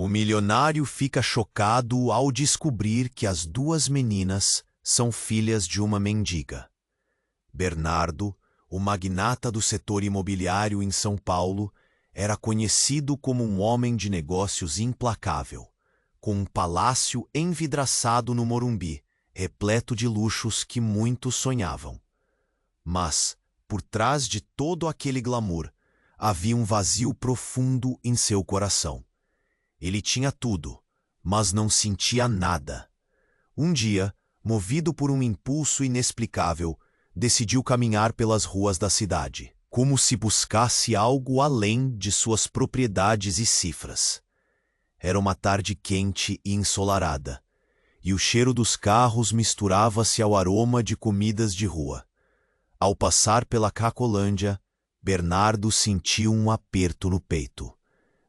O milionário fica chocado ao descobrir que as duas meninas são filhas de uma mendiga. Bernardo, o magnata do setor imobiliário em São Paulo, era conhecido como um homem de negócios implacável, com um palácio envidraçado no Morumbi, repleto de luxos que muitos sonhavam. Mas, por trás de todo aquele glamour, havia um vazio profundo em seu coração. Ele tinha tudo, mas não sentia nada. Um dia, movido por um impulso inexplicável, decidiu caminhar pelas ruas da cidade, como se buscasse algo além de suas propriedades e cifras. Era uma tarde quente e ensolarada, e o cheiro dos carros misturava-se ao aroma de comidas de rua. Ao passar pela Cracolândia, Bernardo sentiu um aperto no peito.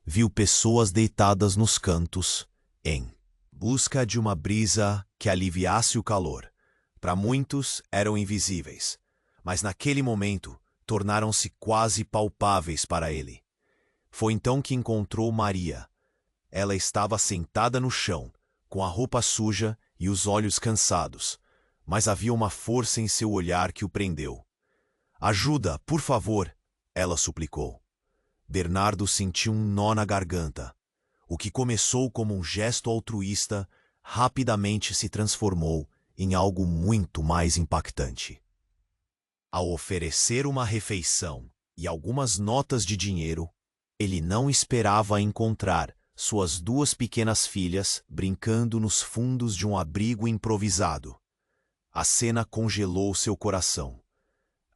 Viu pessoas deitadas nos cantos, em busca de uma brisa que aliviasse o calor. Para muitos eram invisíveis, mas naquele momento tornaram-se quase palpáveis para ele. Foi então que encontrou Maria. Ela estava sentada no chão, com a roupa suja e os olhos cansados, mas havia uma força em seu olhar que o prendeu. "Ajuda, por favor", ela suplicou. Bernardo sentiu um nó na garganta. O que começou como um gesto altruísta rapidamente se transformou em algo muito mais impactante. Ao oferecer uma refeição e algumas notas de dinheiro, ele não esperava encontrar suas duas pequenas filhas brincando nos fundos de um abrigo improvisado. A cena congelou seu coração.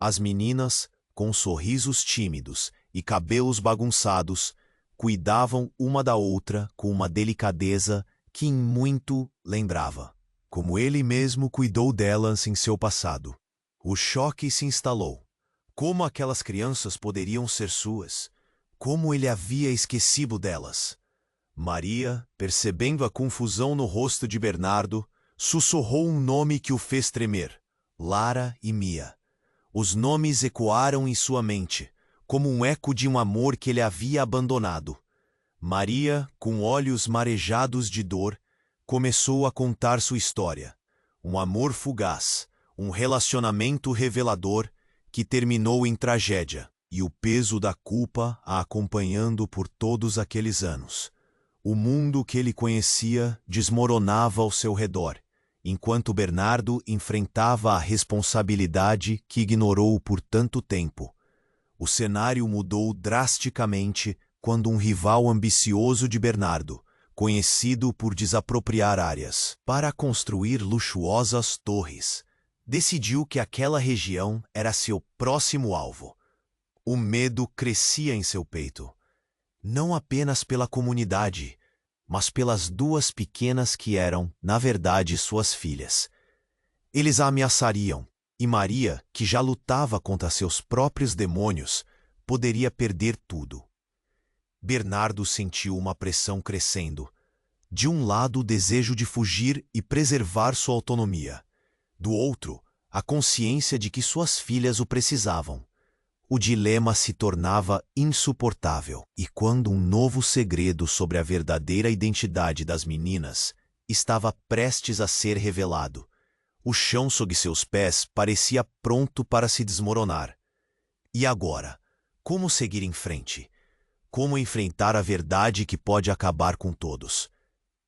As meninas, com sorrisos tímidos e cabelos bagunçados, cuidavam uma da outra com uma delicadeza que em muito lembrava, como ele mesmo cuidou delas em seu passado. O choque se instalou. Como aquelas crianças poderiam ser suas? Como ele havia esquecido delas? Maria, percebendo a confusão no rosto de Bernardo, sussurrou um nome que o fez tremer: Lara e Mia. Os nomes ecoaram em sua mente, como um eco de um amor que ele havia abandonado. Maria, com olhos marejados de dor, começou a contar sua história. Um amor fugaz, um relacionamento revelador que terminou em tragédia, e o peso da culpa a acompanhando por todos aqueles anos. O mundo que ele conhecia desmoronava ao seu redor, enquanto Bernardo enfrentava a responsabilidade que ignorou por tanto tempo. O cenário mudou drasticamente quando um rival ambicioso de Bernardo, conhecido por desapropriar áreas para construir luxuosas torres, decidiu que aquela região era seu próximo alvo. O medo crescia em seu peito, não apenas pela comunidade, mas pelas duas pequenas que eram, na verdade, suas filhas. Eles a ameaçariam, e Maria, que já lutava contra seus próprios demônios, poderia perder tudo. Bernardo sentiu uma pressão crescendo. De um lado, o desejo de fugir e preservar sua autonomia. Do outro, a consciência de que suas filhas o precisavam. O dilema se tornava insuportável, e quando um novo segredo sobre a verdadeira identidade das meninas estava prestes a ser revelado, o chão sob seus pés parecia pronto para se desmoronar. E agora, como seguir em frente? Como enfrentar a verdade que pode acabar com todos?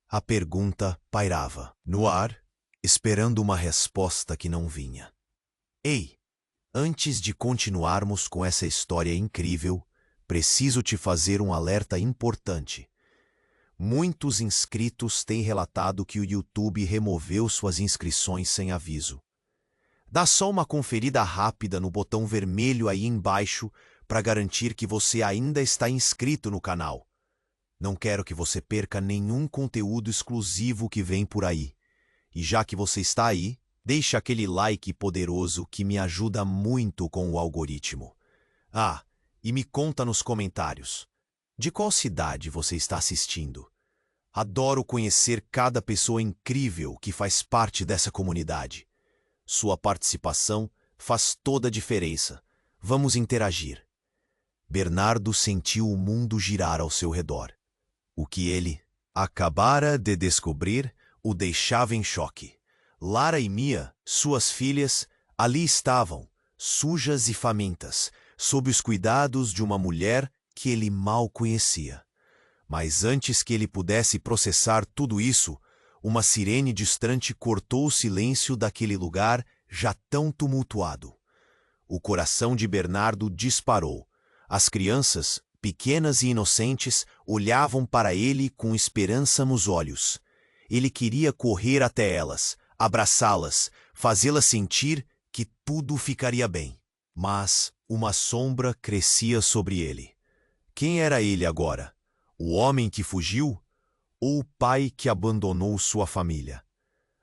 A pergunta pairava no ar, esperando uma resposta que não vinha. Ei! Antes de continuarmos com essa história incrível, preciso te fazer um alerta importante. Muitos inscritos têm relatado que o YouTube removeu suas inscrições sem aviso. Dá só uma conferida rápida no botão vermelho aí embaixo para garantir que você ainda está inscrito no canal. Não quero que você perca nenhum conteúdo exclusivo que vem por aí. E já que você está aí, deixa aquele like poderoso que me ajuda muito com o algoritmo. Ah, e me conta nos comentários. De qual cidade você está assistindo? Adoro conhecer cada pessoa incrível que faz parte dessa comunidade. Sua participação faz toda a diferença. Vamos interagir. Bernardo sentiu o mundo girar ao seu redor. O que ele acabara de descobrir o deixava em choque. Lara e Mia, suas filhas, ali estavam, sujas e famintas, sob os cuidados de uma mulher que ele mal conhecia. Mas antes que ele pudesse processar tudo isso, uma sirene distante cortou o silêncio daquele lugar já tão tumultuado. O coração de Bernardo disparou. As crianças, pequenas e inocentes, olhavam para ele com esperança nos olhos. Ele queria correr até elas, abraçá-las, fazê-las sentir que tudo ficaria bem. Mas uma sombra crescia sobre ele. Quem era ele agora? O homem que fugiu? Ou o pai que abandonou sua família?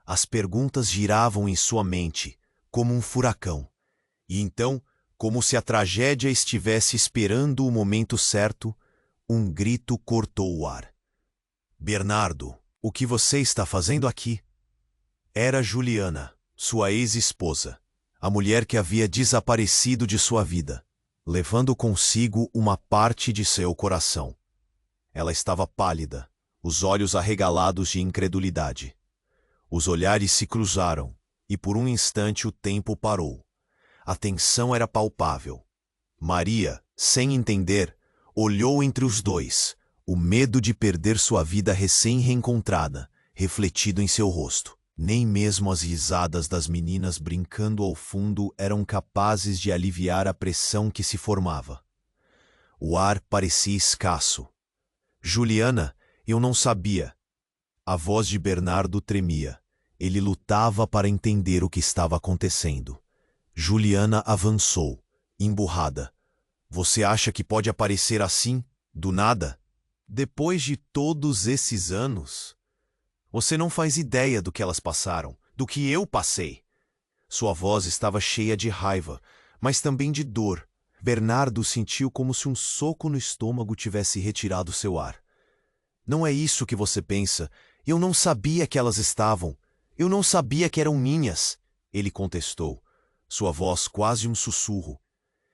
As perguntas giravam em sua mente, como um furacão. E então, como se a tragédia estivesse esperando o momento certo, um grito cortou o ar. Bernardo, o que você está fazendo aqui? Era Juliana, sua ex-esposa, a mulher que havia desaparecido de sua vida, levando consigo uma parte de seu coração. Ela estava pálida, os olhos arregalados de incredulidade. Os olhares se cruzaram, e por um instante o tempo parou. A tensão era palpável. Maria, sem entender, olhou entre os dois, o medo de perder sua vida recém-reencontrada, refletido em seu rosto. Nem mesmo as risadas das meninas brincando ao fundo eram capazes de aliviar a pressão que se formava. O ar parecia escasso. Juliana, eu não sabia. A voz de Bernardo tremia. Ele lutava para entender o que estava acontecendo. Juliana avançou, emburrada. Você acha que pode aparecer assim, do nada? Depois de todos esses anos? Você não faz ideia do que elas passaram, do que eu passei. Sua voz estava cheia de raiva, mas também de dor. Bernardo sentiu como se um soco no estômago tivesse retirado seu ar. Não é isso que você pensa. Eu não sabia que elas estavam. Eu não sabia que eram minhas, ele contestou, sua voz quase um sussurro.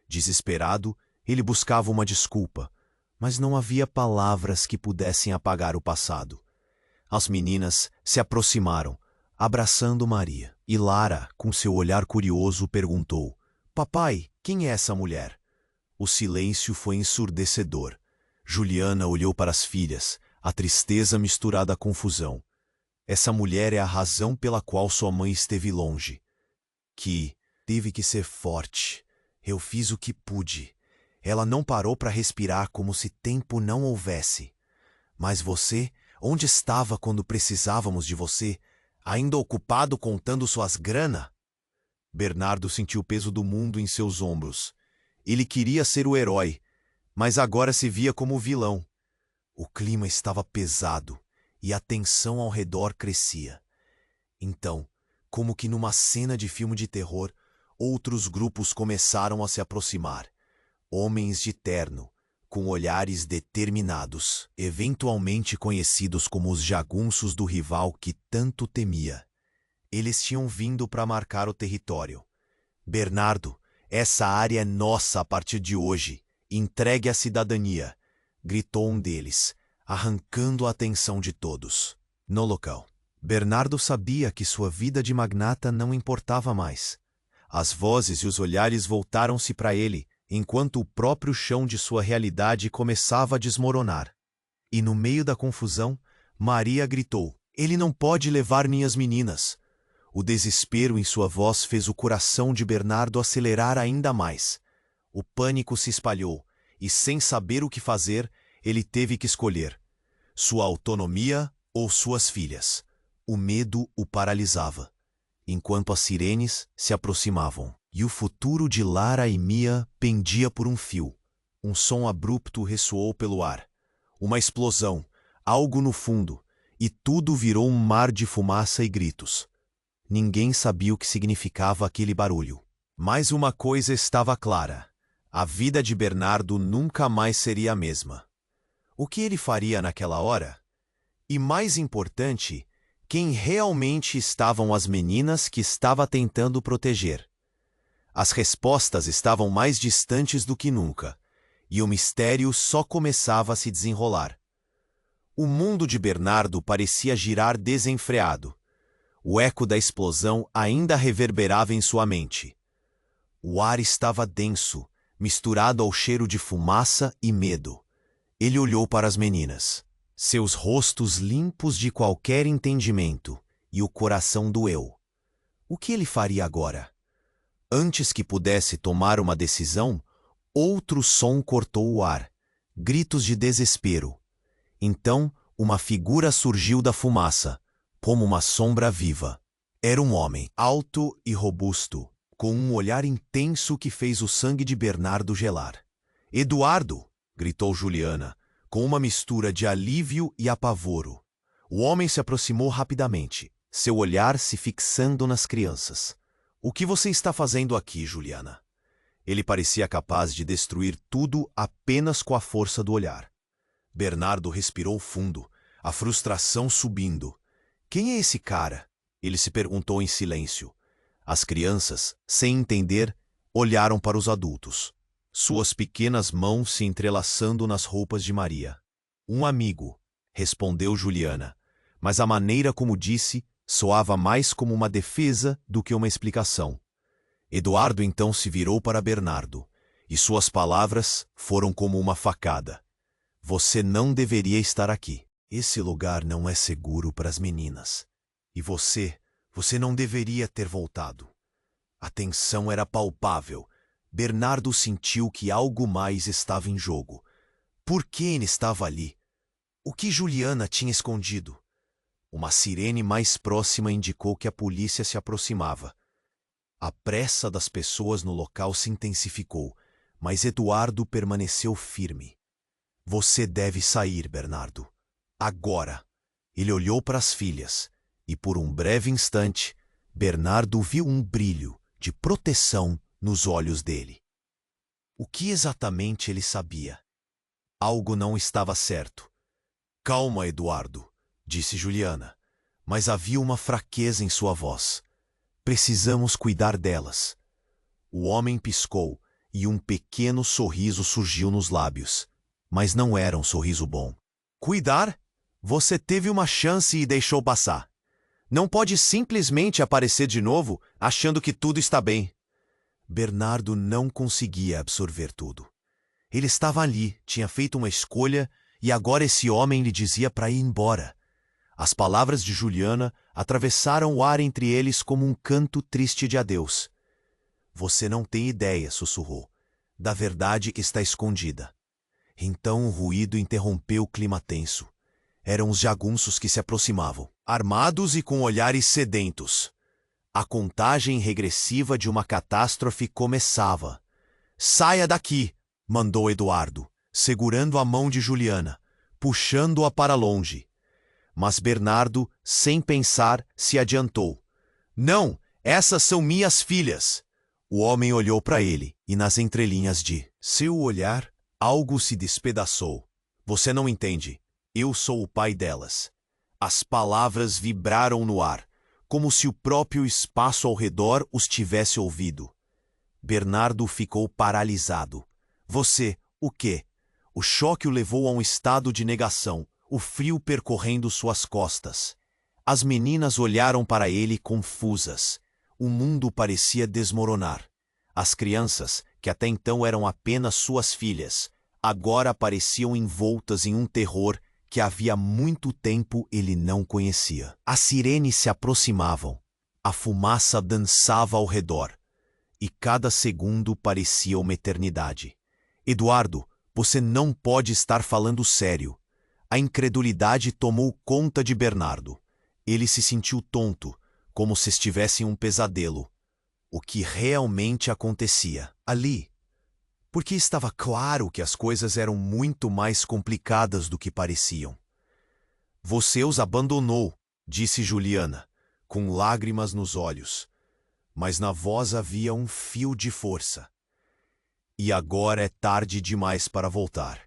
Desesperado, ele buscava uma desculpa, mas não havia palavras que pudessem apagar o passado. As meninas se aproximaram, abraçando Maria, e Lara, com seu olhar curioso, perguntou: Papai, quem é essa mulher? O silêncio foi ensurdecedor. Juliana olhou para as filhas, a tristeza misturada à confusão. Essa mulher é a razão pela qual sua mãe esteve longe. Que teve que ser forte. Eu fiz o que pude. Ela não parou para respirar como se tempo não houvesse. Mas você, onde estava quando precisávamos de você? Ainda ocupado contando suas grana? Bernardo sentiu o peso do mundo em seus ombros. Ele queria ser o herói, mas agora se via como o vilão. O clima estava pesado e a tensão ao redor crescia. Então, como que numa cena de filme de terror, outros grupos começaram a se aproximar. Homens de terno, com olhares determinados, eventualmente conhecidos como os jagunços do rival que tanto temia. Eles tinham vindo para marcar o território. Bernardo, essa área é nossa a partir de hoje. Entregue a cidadania, gritou um deles, arrancando a atenção de todos. No local, Bernardo sabia que sua vida de magnata não importava mais. As vozes e os olhares voltaram-se para ele, enquanto o próprio chão de sua realidade começava a desmoronar. E no meio da confusão, Maria gritou: Ele não pode levar minhas meninas. O desespero em sua voz fez o coração de Bernardo acelerar ainda mais. O pânico se espalhou, e sem saber o que fazer, ele teve que escolher: sua autonomia ou suas filhas. O medo o paralisava, enquanto as sirenes se aproximavam, e o futuro de Lara e Mia pendia por um fio. Um som abrupto ressoou pelo ar. Uma explosão, algo no fundo, e tudo virou um mar de fumaça e gritos. Ninguém sabia o que significava aquele barulho. Mas uma coisa estava clara: a vida de Bernardo nunca mais seria a mesma. O que ele faria naquela hora? E mais importante, quem realmente estavam as meninas que estava tentando proteger? As respostas estavam mais distantes do que nunca, e o mistério só começava a se desenrolar. O mundo de Bernardo parecia girar desenfreado. O eco da explosão ainda reverberava em sua mente. O ar estava denso, misturado ao cheiro de fumaça e medo. Ele olhou para as meninas. Seus rostos limpos de qualquer entendimento, e o coração doeu. O que ele faria agora? Antes que pudesse tomar uma decisão, outro som cortou o ar. Gritos de desespero. Então, uma figura surgiu da fumaça, como uma sombra viva. Era um homem, alto e robusto, com um olhar intenso que fez o sangue de Bernardo gelar. "Eduardo!" gritou Juliana, com uma mistura de alívio e apavoro. O homem se aproximou rapidamente, seu olhar se fixando nas crianças. "O que você está fazendo aqui, Juliana?" Ele parecia capaz de destruir tudo apenas com a força do olhar. Bernardo respirou fundo, a frustração subindo. "Quem é esse cara?" ele se perguntou em silêncio. As crianças, sem entender, olharam para os adultos. Suas pequenas mãos se entrelaçando nas roupas de Maria. "Um amigo", respondeu Juliana, mas a maneira como disse soava mais como uma defesa do que uma explicação. Eduardo então se virou para Bernardo, e suas palavras foram como uma facada. "Você não deveria estar aqui. Esse lugar não é seguro para as meninas. E você não deveria ter voltado." A tensão era palpável. Bernardo sentiu que algo mais estava em jogo. Por que ele estava ali? O que Juliana tinha escondido? Uma sirene mais próxima indicou que a polícia se aproximava. A pressa das pessoas no local se intensificou, mas Eduardo permaneceu firme. "Você deve sair, Bernardo. Agora." Ele olhou para as filhas, e por um breve instante, Bernardo viu um brilho de proteção nos olhos dele. O que exatamente ele sabia? Algo não estava certo. "Calma, Eduardo", disse Juliana, mas havia uma fraqueza em sua voz. "Precisamos cuidar delas." O homem piscou e um pequeno sorriso surgiu nos lábios, mas não era um sorriso bom. "Cuidar? Você teve uma chance e deixou passar. Não pode simplesmente aparecer de novo achando que tudo está bem." Bernardo não conseguia absorver tudo. Ele estava ali, tinha feito uma escolha, e agora esse homem lhe dizia para ir embora. As palavras de Juliana atravessaram o ar entre eles como um canto triste de adeus. "Você não tem ideia", sussurrou, "da verdade que está escondida." Então o ruído interrompeu o clima tenso. Eram os jagunços que se aproximavam, armados e com olhares sedentos. A contagem regressiva de uma catástrofe começava. "Saia daqui", mandou Eduardo, segurando a mão de Juliana, puxando-a para longe. Mas Bernardo, sem pensar, se adiantou. "Não, essas são minhas filhas." O homem olhou para ele, e nas entrelinhas de seu olhar, algo se despedaçou. "Você não entende. Eu sou o pai delas." As palavras vibraram no ar, como se o próprio espaço ao redor os tivesse ouvido. Bernardo ficou paralisado. "Você, o quê?" O choque o levou a um estado de negação, o frio percorrendo suas costas. As meninas olharam para ele confusas. O mundo parecia desmoronar. As crianças, que até então eram apenas suas filhas, agora pareciam envoltas em um terror que havia muito tempo ele não conhecia. As sirenes se aproximavam. A fumaça dançava ao redor. E cada segundo parecia uma eternidade. "Eduardo, você não pode estar falando sério." A incredulidade tomou conta de Bernardo. Ele se sentiu tonto, como se estivesse em um pesadelo. O que realmente acontecia ali? Porque estava claro que as coisas eram muito mais complicadas do que pareciam. "Você os abandonou", disse Juliana, com lágrimas nos olhos. Mas na voz havia um fio de força. "E agora é tarde demais para voltar."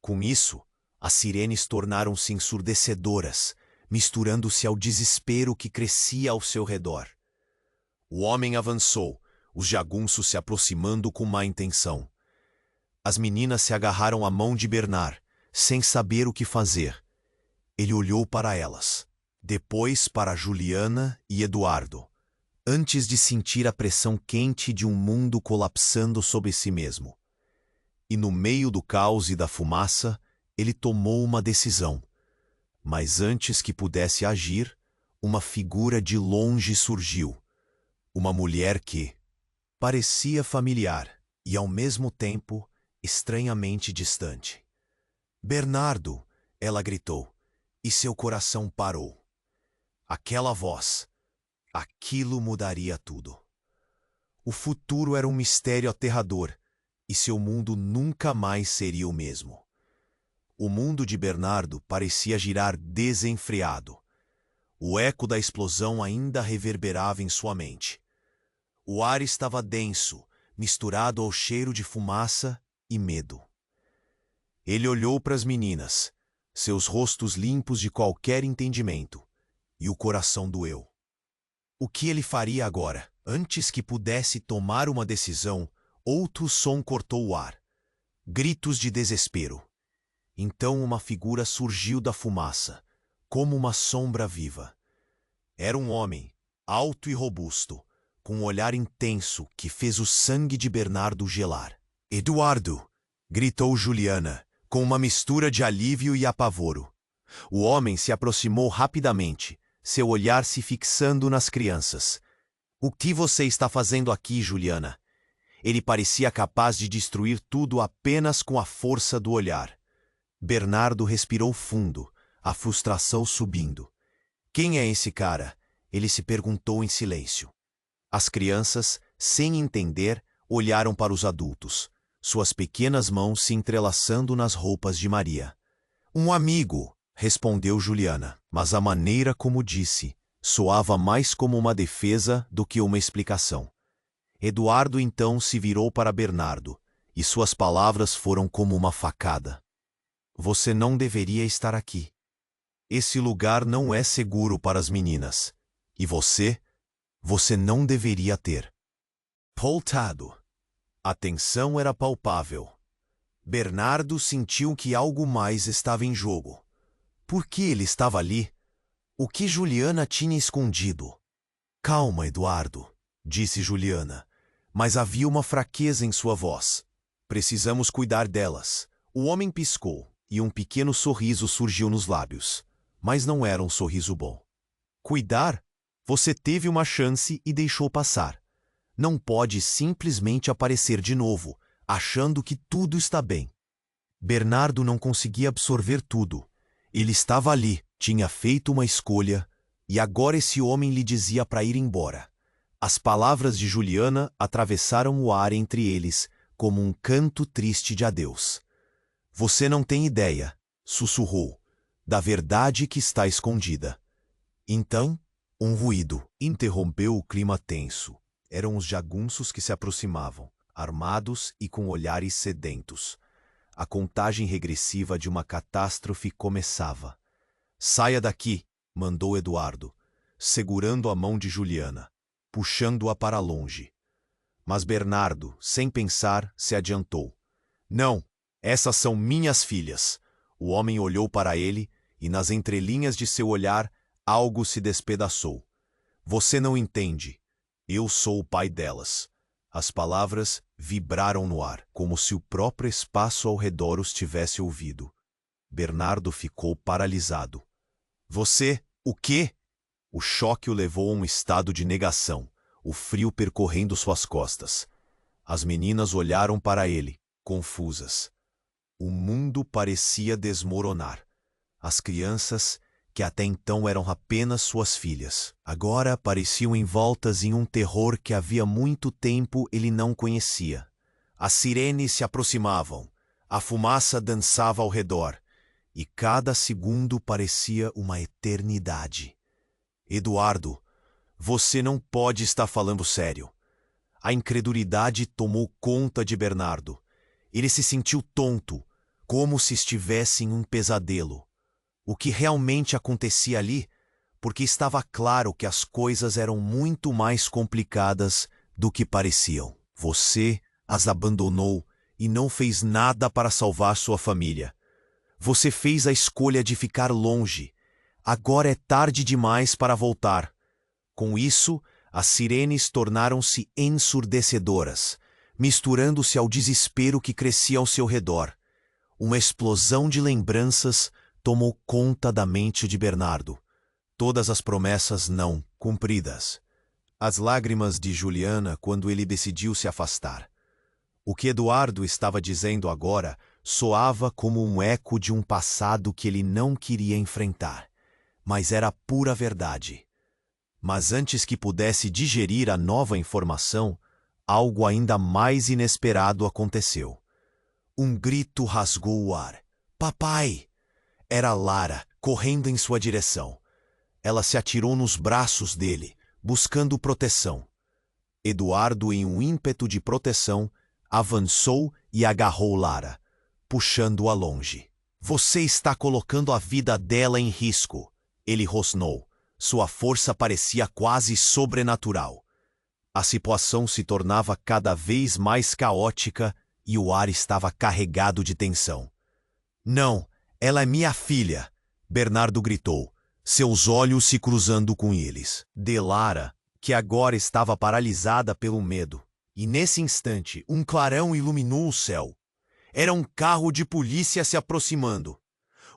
Com isso, as sirenes tornaram-se ensurdecedoras, misturando-se ao desespero que crescia ao seu redor. O homem avançou, os jagunços se aproximando com má intenção. As meninas se agarraram à mão de Bernard, sem saber o que fazer. Ele olhou para elas, depois para Juliana e Eduardo, antes de sentir a pressão quente de um mundo colapsando sobre si mesmo. E no meio do caos e da fumaça, ele tomou uma decisão. Mas antes que pudesse agir, uma figura de longe surgiu. Uma mulher que parecia familiar e, ao mesmo tempo, estranhamente distante. "Bernardo!" ela gritou, e seu coração parou. Aquela voz, aquilo mudaria tudo. O futuro era um mistério aterrador, e seu mundo nunca mais seria o mesmo. O mundo de Bernardo parecia girar desenfreado. O eco da explosão ainda reverberava em sua mente. O ar estava denso, misturado ao cheiro de fumaça e medo. Ele olhou para as meninas, seus rostos limpos de qualquer entendimento, e o coração doeu. O que ele faria agora? Antes que pudesse tomar uma decisão, outro som cortou o ar. Gritos de desespero. Então uma figura surgiu da fumaça, como uma sombra viva. Era um homem, alto e robusto, com um olhar intenso que fez o sangue de Bernardo gelar. "Eduardo!" gritou Juliana, com uma mistura de alívio e apavoro. O homem se aproximou rapidamente, seu olhar se fixando nas crianças. "O que você está fazendo aqui, Juliana?" Ele parecia capaz de destruir tudo apenas com a força do olhar. Bernardo respirou fundo, a frustração subindo. "Quem é esse cara?" ele se perguntou em silêncio. As crianças, sem entender, olharam para os adultos, suas pequenas mãos se entrelaçando nas roupas de Maria. "Um amigo", respondeu Juliana, mas a maneira como disse soava mais como uma defesa do que uma explicação. Eduardo então se virou para Bernardo, e suas palavras foram como uma facada. "Você não deveria estar aqui. Esse lugar não é seguro para as meninas. E você não deveria ter." Voltado. A tensão era palpável. Bernardo sentiu que algo mais estava em jogo. Por que ele estava ali? O que Juliana tinha escondido? "Calma, Eduardo", disse Juliana, mas havia uma fraqueza em sua voz. "Precisamos cuidar delas." O homem piscou, e um pequeno sorriso surgiu nos lábios. Mas não era um sorriso bom. "Cuidar? Você teve uma chance e deixou passar. Não pode simplesmente aparecer de novo, achando que tudo está bem." Bernardo não conseguia absorver tudo. Ele estava ali, tinha feito uma escolha, e agora esse homem lhe dizia para ir embora. As palavras de Juliana atravessaram o ar entre eles como um canto triste de adeus. "Você não tem ideia", sussurrou, "da verdade que está escondida." Então, um ruído interrompeu o clima tenso. Eram os jagunços que se aproximavam, armados e com olhares sedentos. A contagem regressiva de uma catástrofe começava. "Saia daqui", mandou Eduardo, segurando a mão de Juliana, puxando-a para longe. Mas Bernardo, sem pensar, se adiantou. "Não, essas são minhas filhas." O homem olhou para ele e, nas entrelinhas de seu olhar, algo se despedaçou. "Você não entende. Eu sou o pai delas." As palavras vibraram no ar, como se o próprio espaço ao redor os tivesse ouvido. Bernardo ficou paralisado. "Você, o quê?" O choque o levou a um estado de negação, o frio percorrendo suas costas. As meninas olharam para ele, confusas. O mundo parecia desmoronar. As crianças, que até então eram apenas suas filhas, agora pareciam envoltas em um terror que havia muito tempo ele não conhecia. As sirenes se aproximavam, a fumaça dançava ao redor, e cada segundo parecia uma eternidade. "Eduardo, você não pode estar falando sério." A incredulidade tomou conta de Bernardo. Ele se sentiu tonto, como se estivesse em um pesadelo. O que realmente acontecia ali? Porque estava claro que as coisas eram muito mais complicadas do que pareciam. Você as abandonou e não fez nada para salvar sua família. Você fez a escolha de ficar longe. Agora é tarde demais para voltar. Com isso, as sirenes tornaram-se ensurdecedoras, misturando-se ao desespero que crescia ao seu redor. Uma explosão de lembranças tomou conta da mente de Bernardo. Todas as promessas não cumpridas. As lágrimas de Juliana quando ele decidiu se afastar. O que Eduardo estava dizendo agora soava como um eco de um passado que ele não queria enfrentar, mas era pura verdade. Mas antes que pudesse digerir a nova informação, algo ainda mais inesperado aconteceu. Um grito rasgou o ar. Papai! Era Lara, correndo em sua direção. Ela se atirou nos braços dele, buscando proteção. Eduardo, em um ímpeto de proteção, avançou e agarrou Lara, puxando-a longe. Você está colocando a vida dela em risco, ele rosnou. Sua força parecia quase sobrenatural. A situação se tornava cada vez mais caótica e o ar estava carregado de tensão. Não, ela é minha filha, Bernardo gritou, seus olhos se cruzando com eles. De Lara, que agora estava paralisada pelo medo. E nesse instante, um clarão iluminou o céu. Era um carro de polícia se aproximando.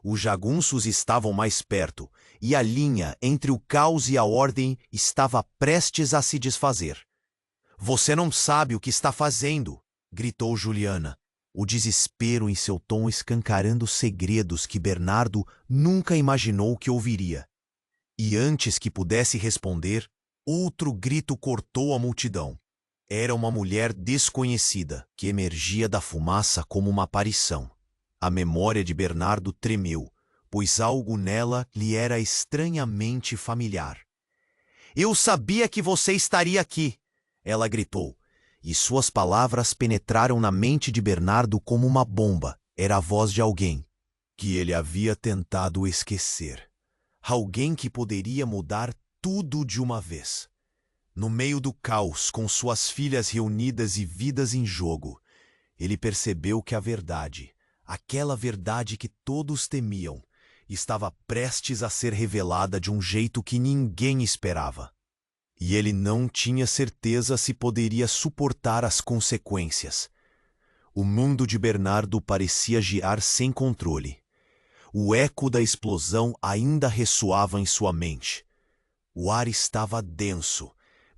Os jagunços estavam mais perto, e a linha entre o caos e a ordem estava prestes a se desfazer. Você não sabe o que está fazendo, gritou Juliana, o desespero em seu tom escancarando segredos que Bernardo nunca imaginou que ouviria. E antes que pudesse responder, outro grito cortou a multidão. Era uma mulher desconhecida, que emergia da fumaça como uma aparição. A memória de Bernardo tremeu, pois algo nela lhe era estranhamente familiar. Eu sabia que você estaria aqui, ela gritou, e suas palavras penetraram na mente de Bernardo como uma bomba. Era a voz de alguém que ele havia tentado esquecer. Alguém que poderia mudar tudo de uma vez. No meio do caos, com suas filhas reunidas e vidas em jogo, ele percebeu que a verdade, aquela verdade que todos temiam, estava prestes a ser revelada de um jeito que ninguém esperava. E ele não tinha certeza se poderia suportar as consequências. O mundo de Bernardo parecia girar sem controle. O eco da explosão ainda ressoava em sua mente. O ar estava denso,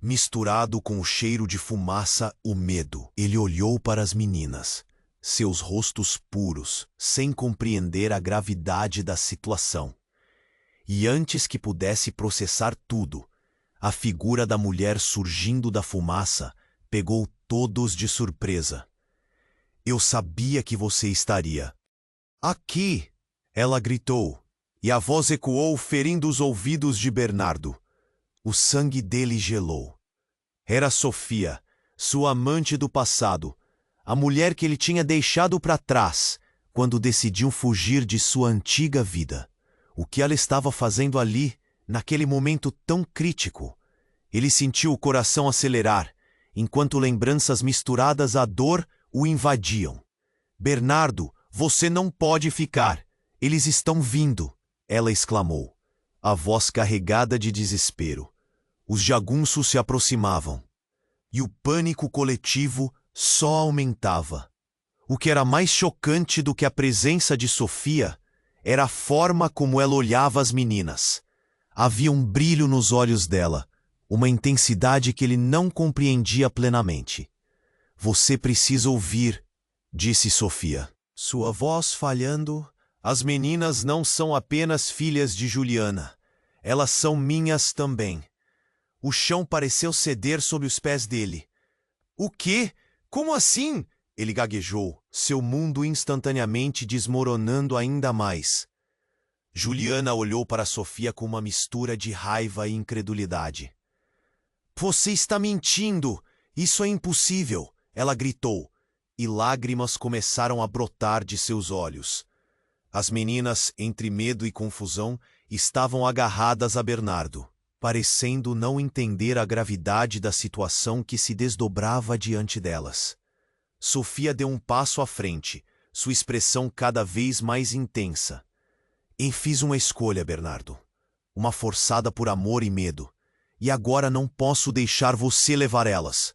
misturado com o cheiro de fumaça, o medo. Ele olhou para as meninas, seus rostos puros, sem compreender a gravidade da situação. E antes que pudesse processar tudo, a figura da mulher surgindo da fumaça pegou todos de surpresa. Eu sabia que você estaria aqui, ela gritou, e a voz ecoou ferindo os ouvidos de Bernardo. O sangue dele gelou. Era Sofia, sua amante do passado, a mulher que ele tinha deixado para trás quando decidiu fugir de sua antiga vida. O que ela estava fazendo ali, naquele momento tão crítico? Ele sentiu o coração acelerar, enquanto lembranças misturadas à dor o invadiam. Bernardo, você não pode ficar. Eles estão vindo, ela exclamou, a voz carregada de desespero. Os jagunços se aproximavam, e o pânico coletivo só aumentava. O que era mais chocante do que a presença de Sofia era a forma como ela olhava as meninas. Havia um brilho nos olhos dela, uma intensidade que ele não compreendia plenamente. Você precisa ouvir, disse Sofia. Sua voz falhando, as meninas não são apenas filhas de Juliana, elas são minhas também. O chão pareceu ceder sob os pés dele. O quê? Como assim? Ele gaguejou, seu mundo instantaneamente desmoronando ainda mais. Juliana olhou para Sofia com uma mistura de raiva e incredulidade. Você está mentindo! Isso é impossível! Ela gritou, e lágrimas começaram a brotar de seus olhos. As meninas, entre medo e confusão, estavam agarradas a Bernardo, parecendo não entender a gravidade da situação que se desdobrava diante delas. Sofia deu um passo à frente, sua expressão cada vez mais intensa. "E fiz uma escolha, Bernardo. Uma forçada por amor e medo. E agora não posso deixar você levar elas."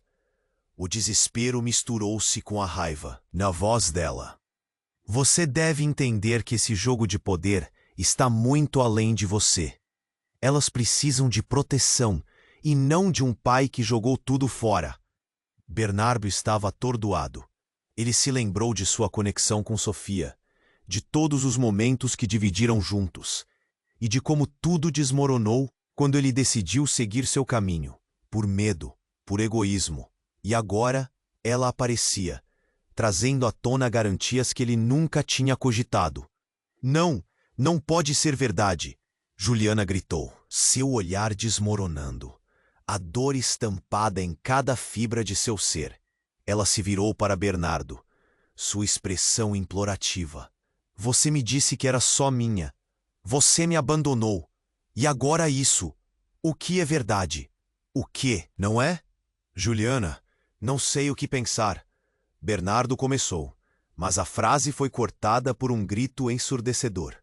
O desespero misturou-se com a raiva na voz dela. "Você deve entender que esse jogo de poder está muito além de você. Elas precisam de proteção e não de um pai que jogou tudo fora." Bernardo estava atordoado. Ele se lembrou de sua conexão com Sofia, de todos os momentos que dividiram juntos, e de como tudo desmoronou quando ele decidiu seguir seu caminho, por medo, por egoísmo. E agora ela aparecia, trazendo à tona garantias que ele nunca tinha cogitado. "Não, não pode ser verdade!" Juliana gritou, seu olhar desmoronando, a dor estampada em cada fibra de seu ser. Ela se virou para Bernardo, sua expressão implorativa. "Você me disse que era só minha. Você me abandonou. E agora isso. O que é verdade? O que, não é?" "Juliana, não sei o que pensar." Bernardo começou, mas a frase foi cortada por um grito ensurdecedor.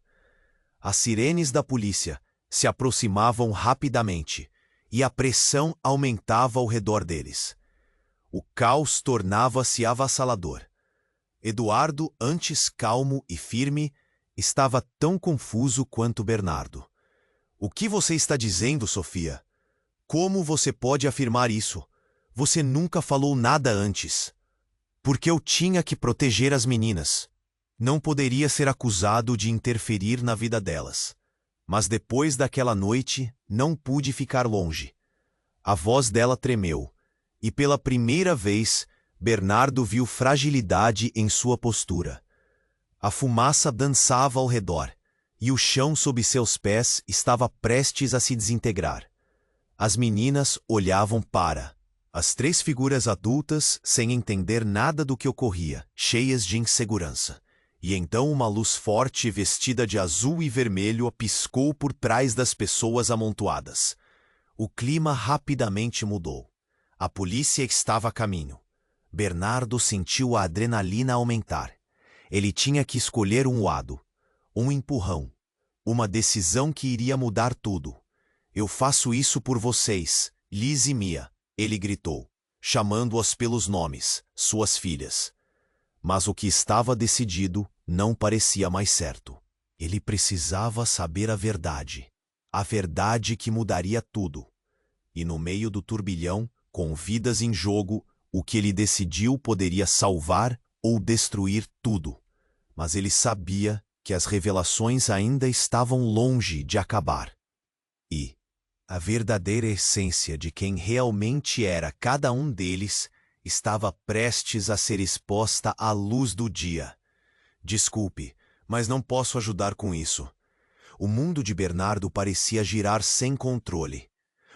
As sirenes da polícia se aproximavam rapidamente, e a pressão aumentava ao redor deles. O caos tornava-se avassalador. Eduardo, antes calmo e firme, estava tão confuso quanto Bernardo. "O que você está dizendo, Sofia? Como você pode afirmar isso? Você nunca falou nada antes." "Porque eu tinha que proteger as meninas. Não poderia ser acusado de interferir na vida delas. Mas depois daquela noite, não pude ficar longe." A voz dela tremeu, e pela primeira vez, Bernardo viu fragilidade em sua postura. A fumaça dançava ao redor, e o chão sob seus pés estava prestes a se desintegrar. As meninas olhavam para as três figuras adultas sem entender nada do que ocorria, cheias de insegurança. E então uma luz forte vestida de azul e vermelho piscou por trás das pessoas amontoadas. O clima rapidamente mudou. A polícia estava a caminho. Bernardo sentiu a adrenalina aumentar. Ele tinha que escolher um lado, um empurrão, uma decisão que iria mudar tudo. "Eu faço isso por vocês, Liz e Mia", ele gritou, chamando-as pelos nomes, suas filhas. Mas o que estava decidido não parecia mais certo. Ele precisava saber a verdade que mudaria tudo. E no meio do turbilhão, com vidas em jogo, o que ele decidiu poderia salvar ou destruir tudo. Mas ele sabia que as revelações ainda estavam longe de acabar. E a verdadeira essência de quem realmente era cada um deles estava prestes a ser exposta à luz do dia. "Desculpe, mas não posso ajudar com isso." O mundo de Bernardo parecia girar sem controle.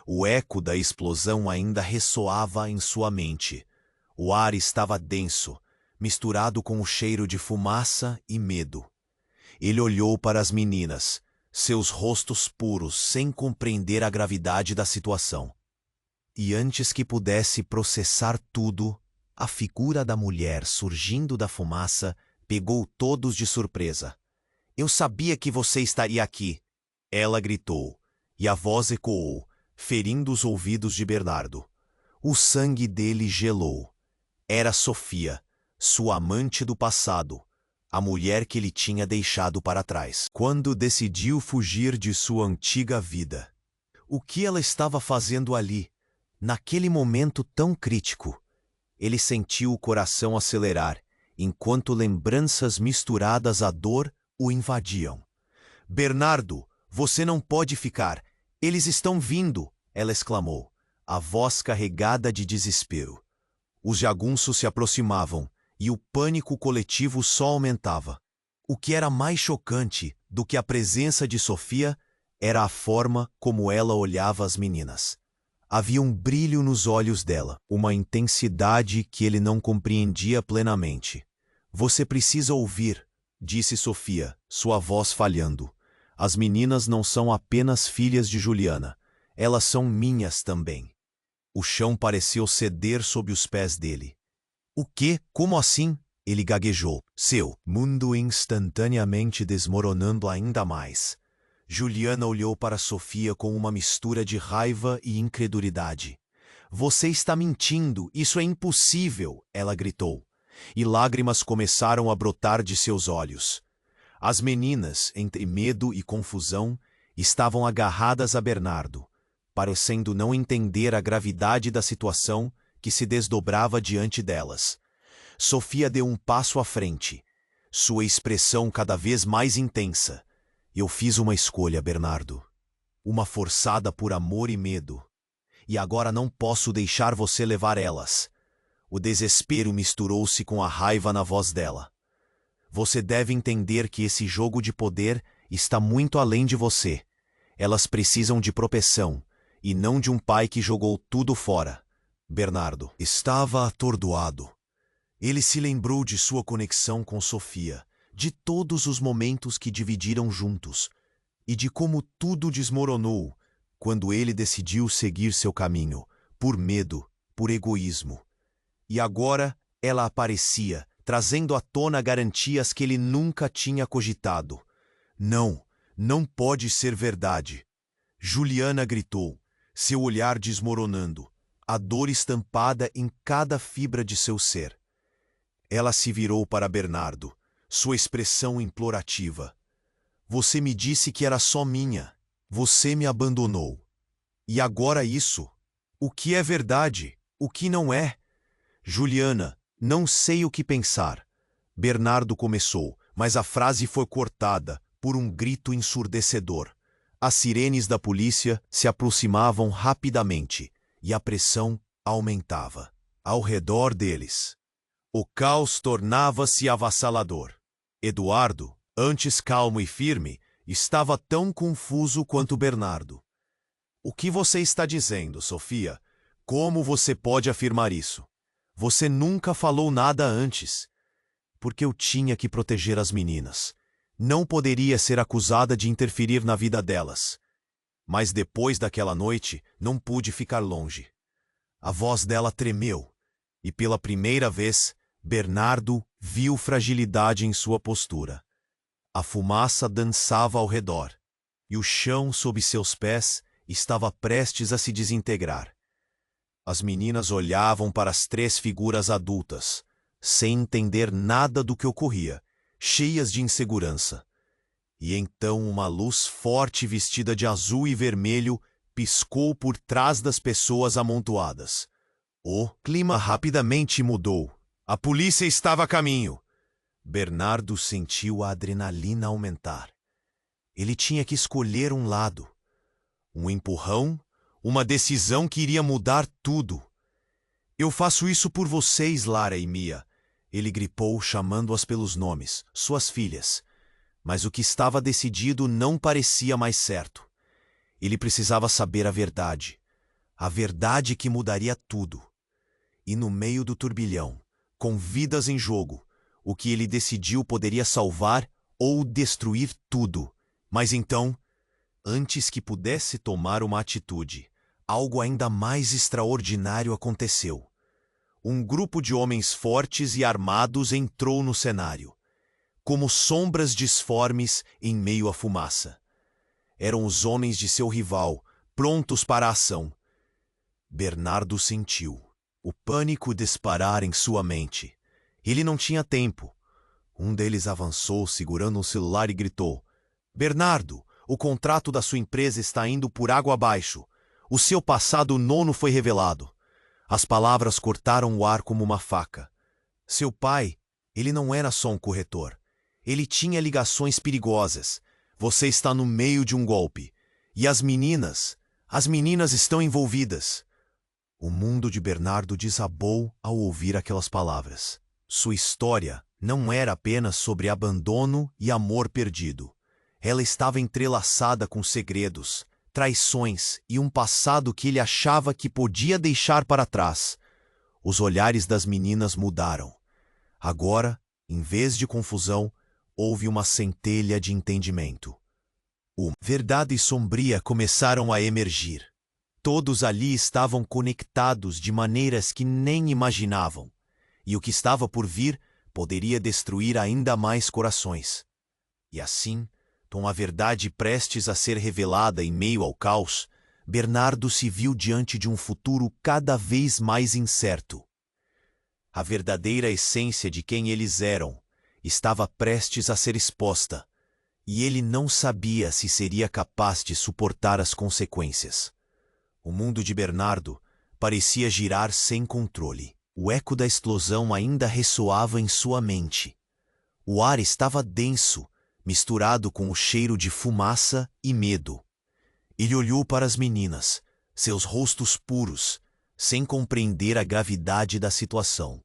O eco da explosão ainda ressoava em sua mente. O ar estava denso, misturado com o cheiro de fumaça e medo. Ele olhou para as meninas, seus rostos puros, sem compreender a gravidade da situação. E antes que pudesse processar tudo, a figura da mulher surgindo da fumaça pegou todos de surpresa. "Eu sabia que você estaria aqui!" Ela gritou, e a voz ecoou, ferindo os ouvidos de Bernardo. O sangue dele gelou. Era Sofia, sua amante do passado, a mulher que ele tinha deixado para trás, quando decidiu fugir de sua antiga vida. O que ela estava fazendo ali, naquele momento tão crítico? Ele sentiu o coração acelerar, enquanto lembranças misturadas à dor o invadiam. "Bernardo, você não pode ficar. Eles estão vindo!" ela exclamou, a voz carregada de desespero. Os jagunços se aproximavam, e o pânico coletivo só aumentava. O que era mais chocante do que a presença de Sofia era a forma como ela olhava as meninas. Havia um brilho nos olhos dela, uma intensidade que ele não compreendia plenamente. "Você precisa ouvir", disse Sofia, sua voz falhando. "As meninas não são apenas filhas de Juliana, elas são minhas também." O chão pareceu ceder sob os pés dele. "O quê? Como assim?" Ele gaguejou, seu mundo instantaneamente desmoronando ainda mais. Juliana olhou para Sofia com uma mistura de raiva e incredulidade. Você está mentindo, isso é impossível, ela gritou. E lágrimas começaram a brotar de seus olhos. As meninas, entre medo e confusão, estavam agarradas a Bernardo, parecendo não entender a gravidade da situação que se desdobrava diante delas. Sofia deu um passo à frente, sua expressão cada vez mais intensa. Eu fiz uma escolha, Bernardo. Uma forçada por amor e medo. E agora não posso deixar você levar elas. O desespero misturou-se com a raiva na voz dela. Você deve entender que esse jogo de poder está muito além de você. Elas precisam de proteção, e não de um pai que jogou tudo fora. Bernardo estava atordoado. Ele se lembrou de sua conexão com Sofia, de todos os momentos que dividiram juntos, e de como tudo desmoronou quando ele decidiu seguir seu caminho, por medo, por egoísmo. E agora ela aparecia, trazendo à tona garantias que ele nunca tinha cogitado. Não, não pode ser verdade. Juliana gritou, seu olhar desmoronando, a dor estampada em cada fibra de seu ser. Ela se virou para Bernardo, sua expressão implorativa. Você me disse que era só minha. Você me abandonou. E agora isso? O que é verdade? O que não é? Juliana, não sei o que pensar. Bernardo começou, mas a frase foi cortada por um grito ensurdecedor. As sirenes da polícia se aproximavam rapidamente e a pressão aumentava. Ao redor deles, o caos tornava-se avassalador. Eduardo, antes calmo e firme, estava tão confuso quanto Bernardo. O que você está dizendo, Sofia? Como você pode afirmar isso? Você nunca falou nada antes. Porque eu tinha que proteger as meninas. Não poderia ser acusada de interferir na vida delas. Mas depois daquela noite, não pude ficar longe. A voz dela tremeu, e pela primeira vez, Bernardo viu fragilidade em sua postura. A fumaça dançava ao redor, e o chão sob seus pés estava prestes a se desintegrar. As meninas olhavam para as três figuras adultas, sem entender nada do que ocorria, cheias de insegurança. E então uma luz forte vestida de azul e vermelho piscou por trás das pessoas amontoadas. O clima rapidamente mudou. A polícia estava a caminho. Bernardo sentiu a adrenalina aumentar. Ele tinha que escolher um lado. Um empurrão, uma decisão que iria mudar tudo. Eu faço isso por vocês, Lara e Mia. Ele gripou, chamando-as pelos nomes, suas filhas. Mas o que estava decidido não parecia mais certo. Ele precisava saber a verdade que mudaria tudo. E no meio do turbilhão, com vidas em jogo, o que ele decidiu poderia salvar ou destruir tudo. Mas então, antes que pudesse tomar uma atitude, algo ainda mais extraordinário aconteceu. Um grupo de homens fortes e armados entrou no cenário, como sombras disformes em meio à fumaça. Eram os homens de seu rival, prontos para a ação. Bernardo sentiu o pânico disparar em sua mente. Ele não tinha tempo. Um deles avançou segurando um celular e gritou: Bernardo, o contrato da sua empresa está indo por água abaixo. O seu passado nono foi revelado. As palavras cortaram o ar como uma faca. Seu pai, ele não era só um corretor. Ele tinha ligações perigosas. Você está no meio de um golpe. E as meninas estão envolvidas. O mundo de Bernardo desabou ao ouvir aquelas palavras. Sua história não era apenas sobre abandono e amor perdido. Ela estava entrelaçada com segredos, traições e um passado que ele achava que podia deixar para trás. Os olhares das meninas mudaram. Agora, em vez de confusão, houve uma centelha de entendimento. Uma verdade sombria começaram a emergir. Todos ali estavam conectados de maneiras que nem imaginavam. E o que estava por vir poderia destruir ainda mais corações. E assim, com a verdade prestes a ser revelada em meio ao caos, Bernardo se viu diante de um futuro cada vez mais incerto. A verdadeira essência de quem eles eram estava prestes a ser exposta, e ele não sabia se seria capaz de suportar as consequências. O mundo de Bernardo parecia girar sem controle. O eco da explosão ainda ressoava em sua mente. O ar estava denso, misturado com o cheiro de fumaça e medo. Ele olhou para as meninas, seus rostos puros, sem compreender a gravidade da situação.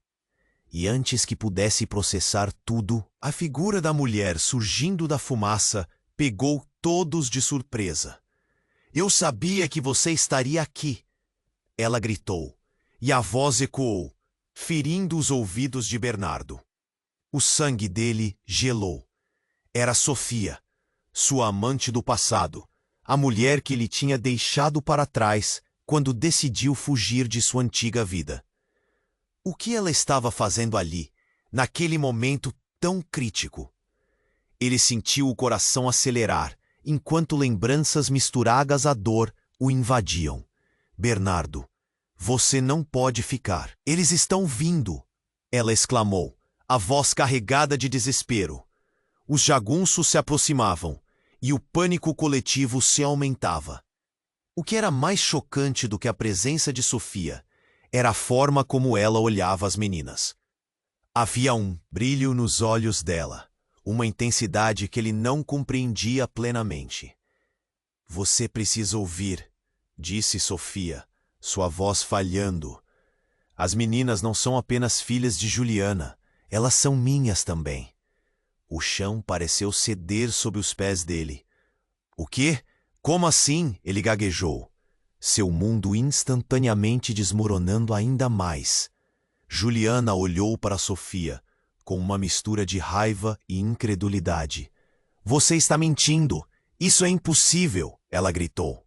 E antes que pudesse processar tudo, a figura da mulher surgindo da fumaça pegou todos de surpresa. "Eu sabia que você estaria aqui!" Ela gritou, e a voz ecoou, ferindo os ouvidos de Bernardo. O sangue dele gelou. Era Sofia, sua amante do passado, a mulher que ele tinha deixado para trás quando decidiu fugir de sua antiga vida. O que ela estava fazendo ali, naquele momento tão crítico? Ele sentiu o coração acelerar, enquanto lembranças misturadas à dor o invadiam. "Bernardo, você não pode ficar. Eles estão vindo!" Ela exclamou, a voz carregada de desespero. Os jagunços se aproximavam, e o pânico coletivo se aumentava. O que era mais chocante do que a presença de Sofia era a forma como ela olhava as meninas. Havia um brilho nos olhos dela, uma intensidade que ele não compreendia plenamente. "Você precisa ouvir", disse Sofia, sua voz falhando. "As meninas não são apenas filhas de Juliana, elas são minhas também." O chão pareceu ceder sob os pés dele. "O quê? Como assim?" ele gaguejou. Seu mundo instantaneamente desmoronando ainda mais. Juliana olhou para Sofia, com uma mistura de raiva e incredulidade. "Você está mentindo! Isso é impossível!" ela gritou.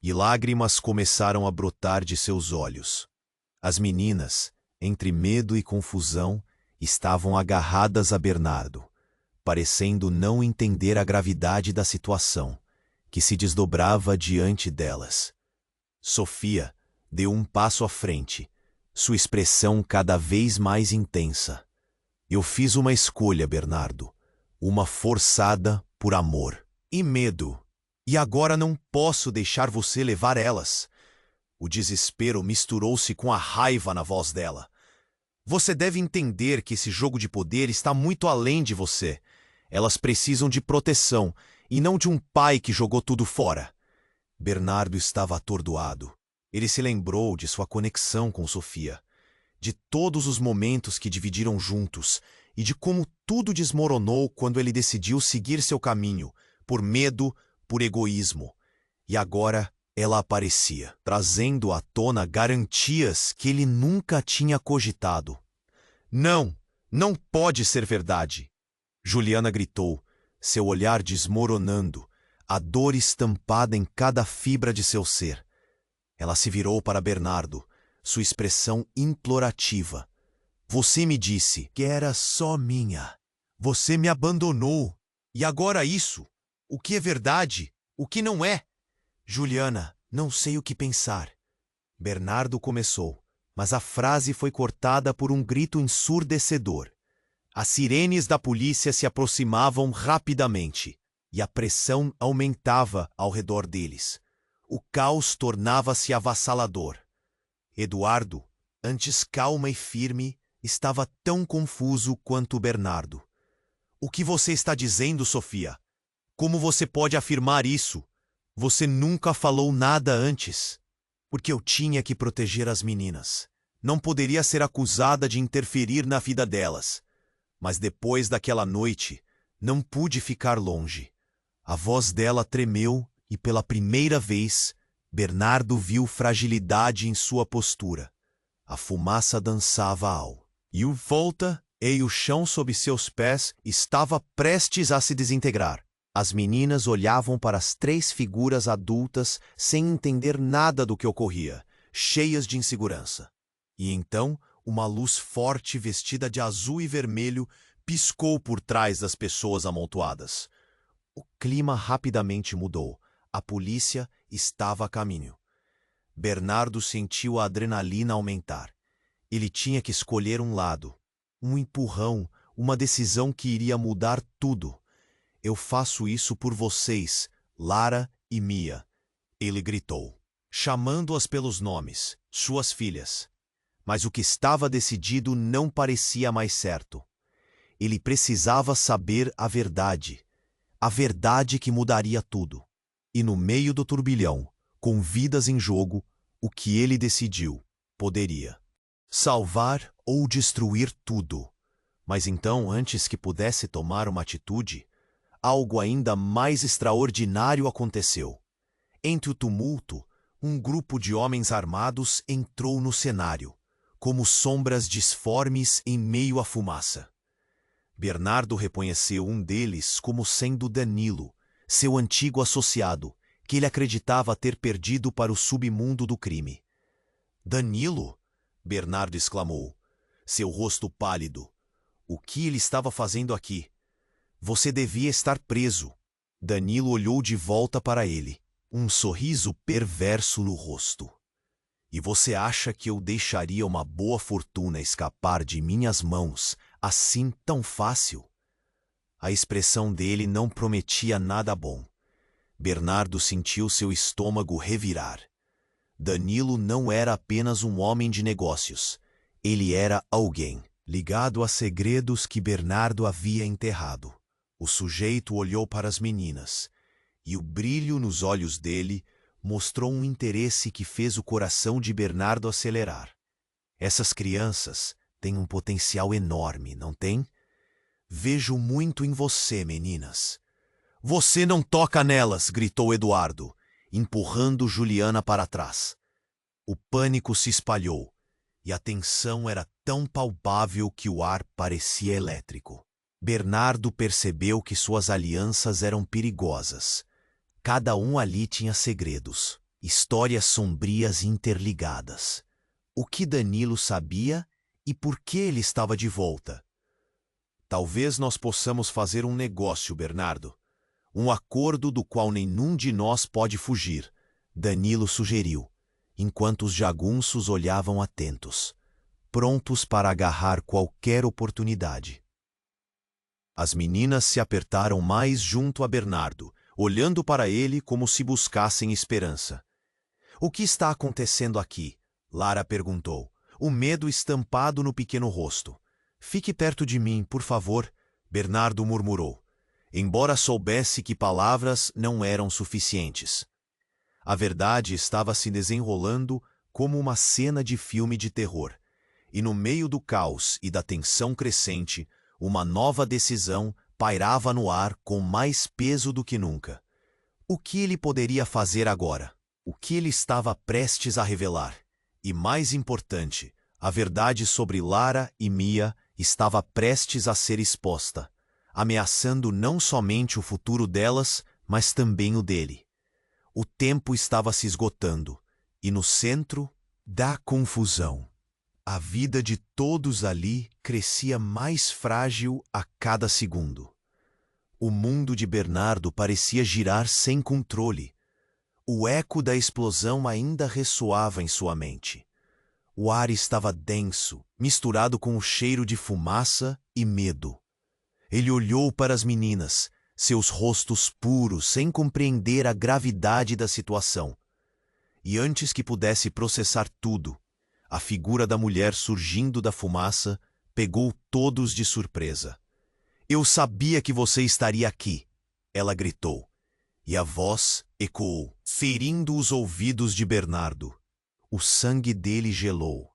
E lágrimas começaram a brotar de seus olhos. As meninas, entre medo e confusão, estavam agarradas a Bernardo, parecendo não entender a gravidade da situação, que se desdobrava diante delas. Sofia deu um passo à frente, sua expressão cada vez mais intensa. "Eu fiz uma escolha, Bernardo, uma forçada por amor e medo, e agora não posso deixar você levar elas." O desespero misturou-se com a raiva na voz dela. "Você deve entender que esse jogo de poder está muito além de você. Elas precisam de proteção, e não de um pai que jogou tudo fora." Bernardo estava atordoado. Ele se lembrou de sua conexão com Sofia, de todos os momentos que dividiram juntos, e de como tudo desmoronou quando ele decidiu seguir seu caminho, por medo, por egoísmo. E agora ela aparecia, trazendo à tona garantias que ele nunca tinha cogitado. "Não, não pode ser verdade!" Juliana gritou, seu olhar desmoronando, a dor estampada em cada fibra de seu ser. Ela se virou para Bernardo, sua expressão implorativa. "Você me disse que era só minha. Você me abandonou. E agora isso? O que é verdade? O que não é?" "Juliana, não sei o que pensar." Bernardo começou, mas a frase foi cortada por um grito ensurdecedor. As sirenes da polícia se aproximavam rapidamente, e a pressão aumentava ao redor deles. O caos tornava-se avassalador. Eduardo, antes calma e firme, estava tão confuso quanto Bernardo. "O que você está dizendo, Sofia? Como você pode afirmar isso? Você nunca falou nada antes." "Porque eu tinha que proteger as meninas. Não poderia ser acusada de interferir na vida delas. Mas depois daquela noite, não pude ficar longe." A voz dela tremeu e, pela primeira vez, Bernardo viu fragilidade em sua postura. A fumaça dançava ao. E o volta, e o chão sob seus pés estava prestes a se desintegrar. As meninas olhavam para as 3 figuras adultas sem entender nada do que ocorria, cheias de insegurança. E então, uma luz forte vestida de azul e vermelho piscou por trás das pessoas amontoadas. O clima rapidamente mudou. A polícia estava a caminho. Bernardo sentiu a adrenalina aumentar. Ele tinha que escolher um lado. Um empurrão, uma decisão que iria mudar tudo. Eu faço isso por vocês, Lara e Mia, ele gritou, chamando-as pelos nomes, suas filhas. Mas o que estava decidido não parecia mais certo. Ele precisava saber a verdade que mudaria tudo. E no meio do turbilhão, com vidas em jogo, o que ele decidiu poderia salvar ou destruir tudo. Mas então, antes que pudesse tomar uma atitude, algo ainda mais extraordinário aconteceu. Entre o tumulto, um grupo de homens armados entrou no cenário, como sombras disformes em meio à fumaça. Bernardo reconheceu um deles como sendo Danilo, seu antigo associado, que ele acreditava ter perdido para o submundo do crime. Danilo? Bernardo exclamou, seu rosto pálido. O que ele estava fazendo aqui? Você devia estar preso. Danilo olhou de volta para ele, um sorriso perverso no rosto. E você acha que eu deixaria uma boa fortuna escapar de minhas mãos assim tão fácil? A expressão dele não prometia nada bom. Bernardo sentiu seu estômago revirar. Danilo não era apenas um homem de negócios. Ele era alguém ligado a segredos que Bernardo havia enterrado. O sujeito olhou para as meninas, e o brilho nos olhos dele mostrou um interesse que fez o coração de Bernardo acelerar. Essas crianças têm um potencial enorme, não tem? Vejo muito em você, meninas. Você não toca nelas, gritou Eduardo, empurrando Juliana para trás. O pânico se espalhou, e a tensão era tão palpável que o ar parecia elétrico. Bernardo percebeu que suas alianças eram perigosas. Cada um ali tinha segredos, histórias sombrias interligadas. O que Danilo sabia e por que ele estava de volta? Talvez nós possamos fazer um negócio, Bernardo. Um acordo do qual nenhum de nós pode fugir, Danilo sugeriu, enquanto os jagunços olhavam atentos, prontos para agarrar qualquer oportunidade. As meninas se apertaram mais junto a Bernardo, olhando para ele como se buscassem esperança. O que está acontecendo aqui? Lara perguntou, o medo estampado no pequeno rosto. Fique perto de mim, por favor, Bernardo murmurou, embora soubesse que palavras não eram suficientes. A verdade estava se desenrolando como uma cena de filme de terror, e no meio do caos e da tensão crescente, uma nova decisão pairava no ar com mais peso do que nunca. O que ele poderia fazer agora? O que ele estava prestes a revelar? E mais importante, a verdade sobre Lara e Mia estava prestes a ser exposta, ameaçando não somente o futuro delas, mas também o dele. O tempo estava se esgotando, e no centro da confusão, a vida de todos ali crescia mais frágil a cada segundo. O mundo de Bernardo parecia girar sem controle. O eco da explosão ainda ressoava em sua mente. O ar estava denso, misturado com o cheiro de fumaça e medo. Ele olhou para as meninas, seus rostos puros, sem compreender a gravidade da situação. E antes que pudesse processar tudo, a figura da mulher surgindo da fumaça pegou todos de surpresa. Eu sabia que você estaria aqui, ela gritou, e a voz ecoou, ferindo os ouvidos de Bernardo. O sangue dele gelou.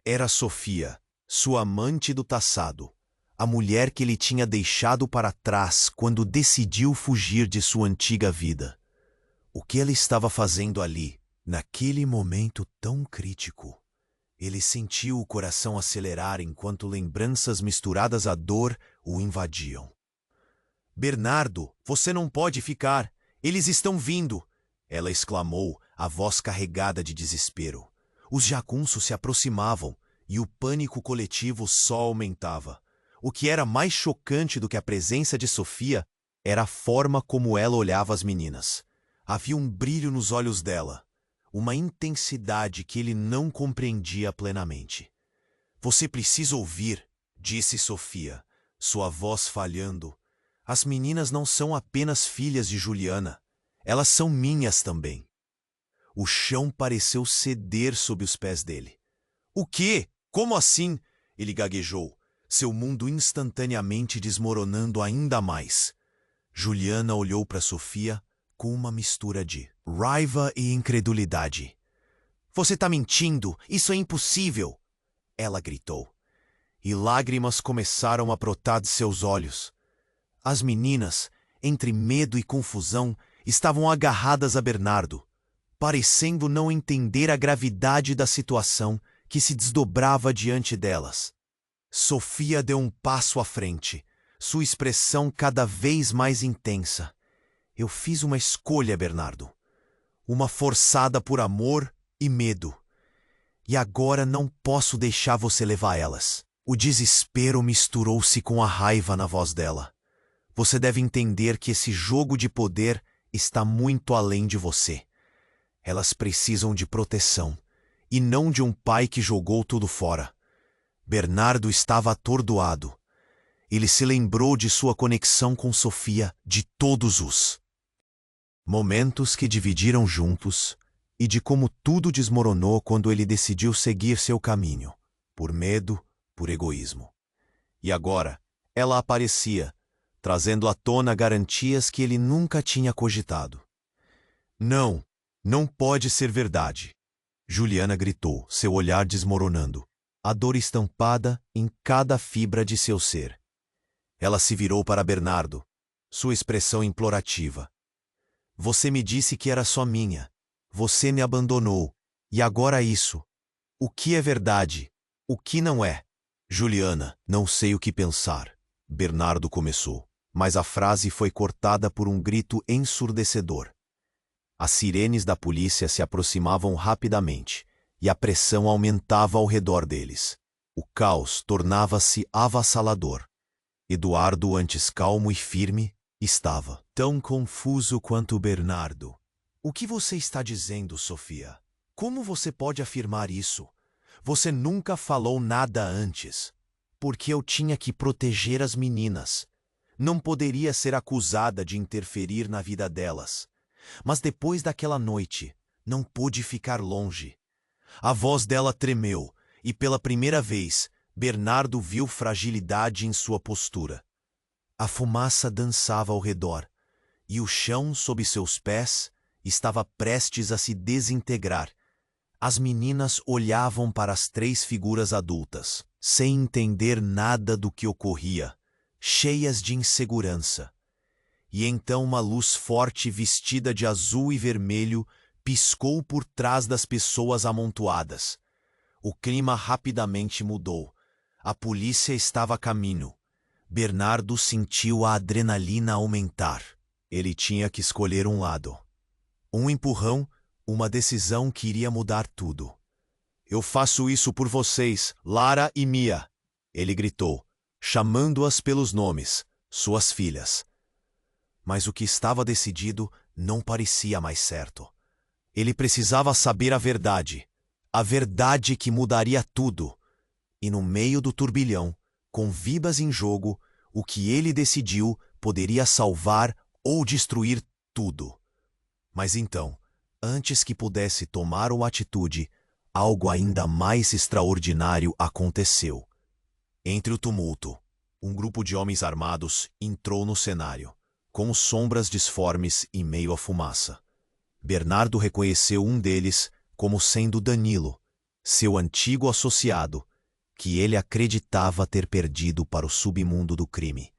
Era Sofia, sua amante do passado, a mulher que ele tinha deixado para trás quando decidiu fugir de sua antiga vida. O que ela estava fazendo ali, naquele momento tão crítico? Ele sentiu o coração acelerar enquanto lembranças misturadas à dor o invadiam. Bernardo, você não pode ficar! Eles estão vindo! Ela exclamou, a voz carregada de desespero. Os jagunços se aproximavam, e o pânico coletivo só aumentava. O que era mais chocante do que a presença de Sofia era a forma como ela olhava as meninas. Havia um brilho nos olhos dela, uma intensidade que ele não compreendia plenamente. Você precisa ouvir, disse Sofia, sua voz falhando. As meninas não são apenas filhas de Juliana, elas são minhas também. O chão pareceu ceder sob os pés dele. O quê? Como assim? Ele gaguejou, seu mundo instantaneamente desmoronando ainda mais. Juliana olhou para Sofia com uma mistura de raiva e incredulidade. Você está mentindo! Isso é impossível! Ela gritou. E lágrimas começaram a brotar de seus olhos. As meninas, entre medo e confusão, estavam agarradas a Bernardo, parecendo não entender a gravidade da situação que se desdobrava diante delas. Sofia deu um passo à frente, sua expressão cada vez mais intensa. Eu fiz uma escolha, Bernardo. Uma forçada por amor e medo. E agora não posso deixar você levar elas. O desespero misturou-se com a raiva na voz dela. Você deve entender que esse jogo de poder está muito além de você. Elas precisam de proteção, e não de um pai que jogou tudo fora. Bernardo estava atordoado. Ele se lembrou de sua conexão com Sofia de todos os momentos que dividiram juntos e de como tudo desmoronou quando ele decidiu seguir seu caminho, por medo, por egoísmo. E agora, ela aparecia, trazendo à tona garantias que ele nunca tinha cogitado. Não, não pode ser verdade. Juliana gritou, seu olhar desmoronando, a dor estampada em cada fibra de seu ser. Ela se virou para Bernardo, sua expressão implorativa. Você me disse que era só minha. Você me abandonou. E agora isso. O que é verdade? O que não é? Juliana, não sei o que pensar. Bernardo começou, mas a frase foi cortada por um grito ensurdecedor. As sirenes da polícia se aproximavam rapidamente, e a pressão aumentava ao redor deles. O caos tornava-se avassalador. Eduardo, antes calmo e firme, estava tão confuso quanto Bernardo. O que você está dizendo, Sofia? Como você pode afirmar isso? Você nunca falou nada antes. Porque eu tinha que proteger as meninas. Não poderia ser acusada de interferir na vida delas. Mas depois daquela noite, não pude ficar longe. A voz dela tremeu, e pela primeira vez, Bernardo viu fragilidade em sua postura. A fumaça dançava ao redor, e o chão sob seus pés estava prestes a se desintegrar. As meninas olhavam para as 3 figuras adultas, sem entender nada do que ocorria, cheias de insegurança. E então uma luz forte vestida de azul e vermelho piscou por trás das pessoas amontoadas. O clima rapidamente mudou. A polícia estava a caminho. Bernardo sentiu a adrenalina aumentar. Ele tinha que escolher um lado. Um empurrão, uma decisão que iria mudar tudo. Eu faço isso por vocês, Lara e Mia, ele gritou, chamando-as pelos nomes, suas filhas. Mas o que estava decidido não parecia mais certo. Ele precisava saber a verdade que mudaria tudo. E no meio do turbilhão, com vidas em jogo, o que ele decidiu poderia salvar ou destruir tudo. Mas então, antes que pudesse tomar uma atitude, algo ainda mais extraordinário aconteceu. Entre o tumulto, um grupo de homens armados entrou no cenário, com sombras disformes em meio à fumaça. Bernardo reconheceu um deles como sendo Danilo, seu antigo associado, que ele acreditava ter perdido para o submundo do crime.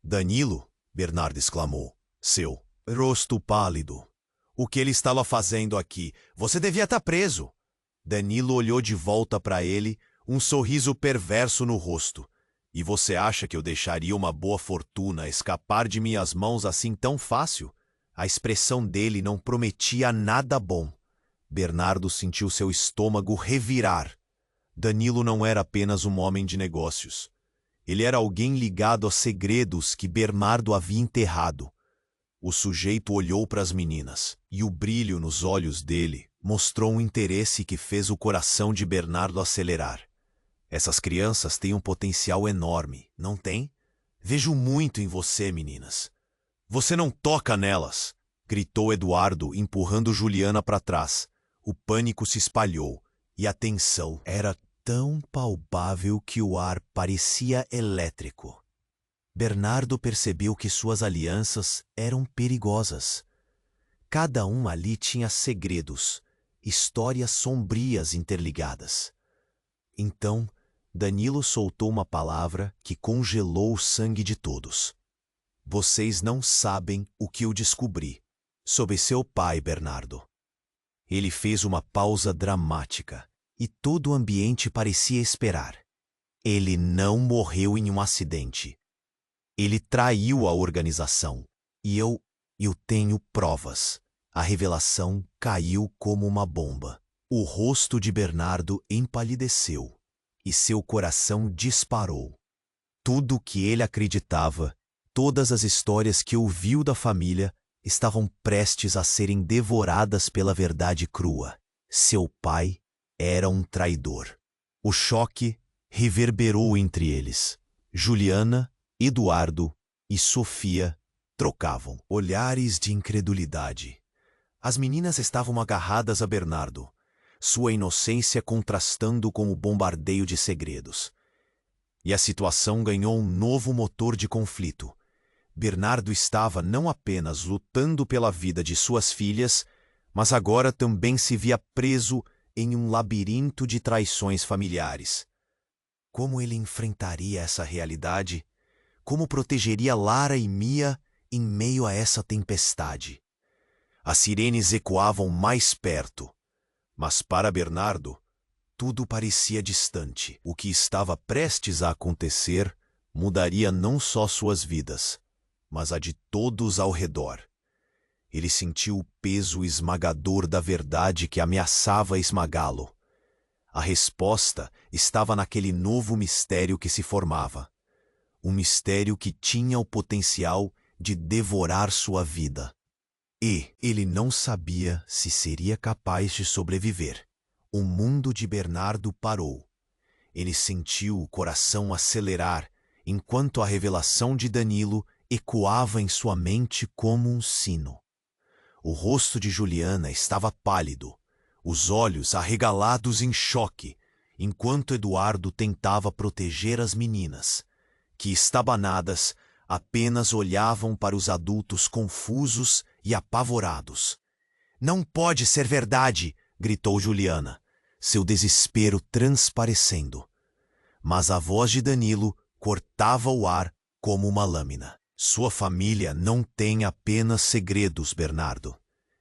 Danilo, Bernardo exclamou, seu rosto pálido. O que ele estava fazendo aqui? Você devia estar preso. Danilo olhou de volta para ele, um sorriso perverso no rosto. E você acha que eu deixaria uma boa fortuna escapar de minhas mãos assim tão fácil? A expressão dele não prometia nada bom. Bernardo sentiu seu estômago revirar. Danilo não era apenas um homem de negócios. Ele era alguém ligado a segredos que Bernardo havia enterrado. O sujeito olhou para as meninas, e o brilho nos olhos dele mostrou um interesse que fez o coração de Bernardo acelerar. Essas crianças têm um potencial enorme, não tem? Vejo muito em você, meninas. Você não toca nelas! Gritou Eduardo, empurrando Juliana para trás. O pânico se espalhou, e a tensão era tão palpável que o ar parecia elétrico. Bernardo percebeu que suas alianças eram perigosas. Cada um ali tinha segredos, histórias sombrias interligadas. Então, Danilo soltou uma palavra que congelou o sangue de todos. Vocês não sabem o que eu descobri sobre seu pai, Bernardo. Ele fez uma pausa dramática e todo o ambiente parecia esperar. Ele não morreu em um acidente. Ele traiu a organização. E eu tenho provas. A revelação caiu como uma bomba. O rosto de Bernardo empalideceu e seu coração disparou. Tudo o que ele acreditava, todas as histórias que ouviu da família, estavam prestes a serem devoradas pela verdade crua. Seu pai era um traidor. O choque reverberou entre eles. Juliana, Eduardo e Sofia trocavam olhares de incredulidade. As meninas estavam agarradas a Bernardo, sua inocência contrastando com o bombardeio de segredos. E a situação ganhou um novo motor de conflito. Bernardo estava não apenas lutando pela vida de suas filhas, mas agora também se via preso em um labirinto de traições familiares. Como ele enfrentaria essa realidade? Como protegeria Lara e Mia em meio a essa tempestade? As sirenes ecoavam mais perto, mas para Bernardo, tudo parecia distante. O que estava prestes a acontecer mudaria não só suas vidas, mas a de todos ao redor. Ele sentiu o peso esmagador da verdade que ameaçava esmagá-lo. A resposta estava naquele novo mistério que se formava. Um mistério que tinha o potencial de devorar sua vida. E ele não sabia se seria capaz de sobreviver. O mundo de Bernardo parou. Ele sentiu o coração acelerar, enquanto a revelação de Danilo ecoava em sua mente como um sino. O rosto de Juliana estava pálido, os olhos arregalados em choque, enquanto Eduardo tentava proteger as meninas, que, estabanadas, apenas olhavam para os adultos confusos e apavorados. "Não pode ser verdade!" gritou Juliana, seu desespero transparecendo. Mas a voz de Danilo cortava o ar como uma lâmina. "Sua família não tem apenas segredos, Bernardo.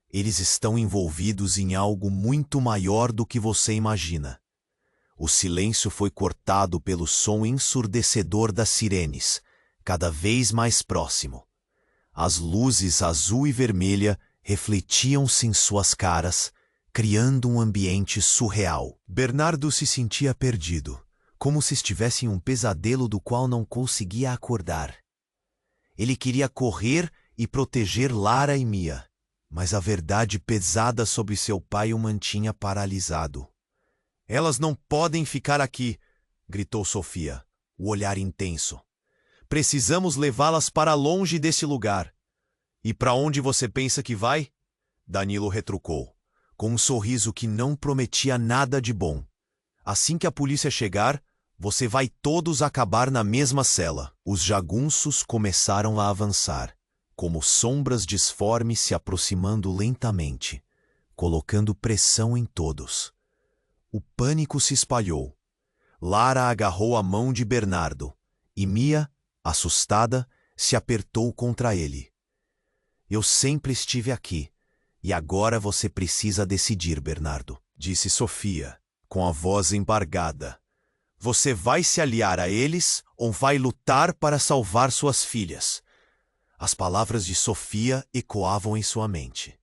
Eles estão envolvidos em algo muito maior do que você imagina." O silêncio foi cortado pelo som ensurdecedor das sirenes, cada vez mais próximo. As luzes azul e vermelha refletiam-se em suas caras, criando um ambiente surreal. Bernardo se sentia perdido, como se estivesse em um pesadelo do qual não conseguia acordar. Ele queria correr e proteger Lara e Mia, mas a verdade pesada sobre seu pai o mantinha paralisado. "Elas não podem ficar aqui!" gritou Sofia, o olhar intenso. "Precisamos levá-las para longe deste lugar." "E para onde você pensa que vai?" Danilo retrucou, com um sorriso que não prometia nada de bom. "Assim que a polícia chegar, você vai todos acabar na mesma cela." Os jagunços começaram a avançar, como sombras disformes se aproximando lentamente, colocando pressão em todos. O pânico se espalhou. Lara agarrou a mão de Bernardo, e Mia, assustada, se apertou contra ele. "Eu sempre estive aqui, e agora você precisa decidir, Bernardo", disse Sofia, com a voz embargada. "Você vai se aliar a eles ou vai lutar para salvar suas filhas?" As palavras de Sofia ecoavam em sua mente.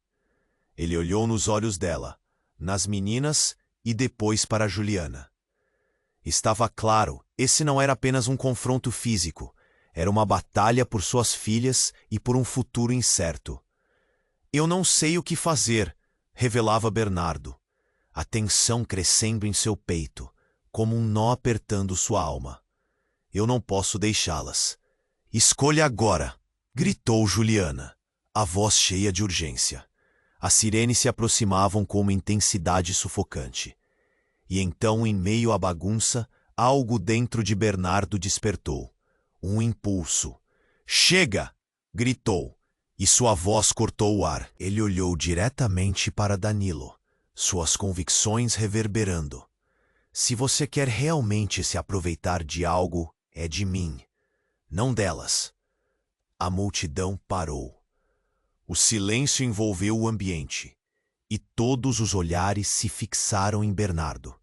Ele olhou nos olhos dela, nas meninas e depois para Juliana. Estava claro, esse não era apenas um confronto físico, era uma batalha por suas filhas e por um futuro incerto. Eu não sei o que fazer, revelava Bernardo, a tensão crescendo em seu peito, como um nó apertando sua alma. Eu não posso deixá-las. Escolha agora, gritou Juliana, a voz cheia de urgência. As sirenes se aproximavam com uma intensidade sufocante. E então, em meio à bagunça, algo dentro de Bernardo despertou. Um impulso. Chega! Gritou, e sua voz cortou o ar. Ele olhou diretamente para Danilo, suas convicções reverberando. Se você quer realmente se aproveitar de algo, é de mim, não delas. A multidão parou. O silêncio envolveu o ambiente, e todos os olhares se fixaram em Bernardo.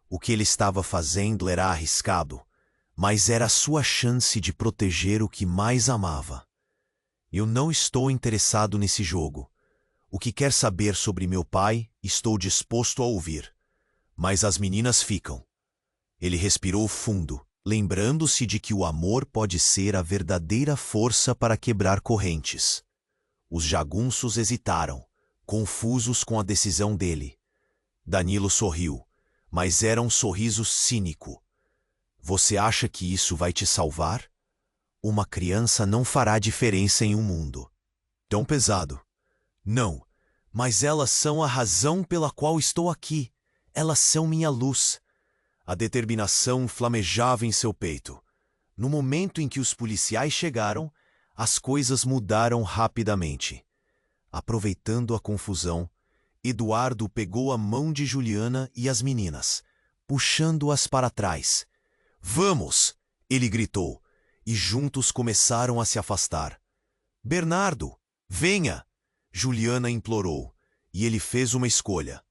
O que ele estava fazendo era arriscado, mas era a sua chance de proteger o que mais amava. Eu não estou interessado nesse jogo. O que quer saber sobre meu pai, estou disposto a ouvir. Mas as meninas ficam. Ele respirou fundo, lembrando-se de que o amor pode ser a verdadeira força para quebrar correntes. Os jagunços hesitaram, confusos com a decisão dele. Danilo sorriu, mas era um sorriso cínico. Você acha que isso vai te salvar? Uma criança não fará diferença em um mundo tão pesado. Não, mas elas são a razão pela qual estou aqui. Elas são minha luz. A determinação flamejava em seu peito. No momento em que os policiais chegaram, as coisas mudaram rapidamente. Aproveitando a confusão, Eduardo pegou a mão de Juliana e as meninas, puxando-as para trás. Vamos! Ele gritou, e juntos começaram a se afastar. Bernardo, venha! Juliana implorou, e ele fez uma escolha.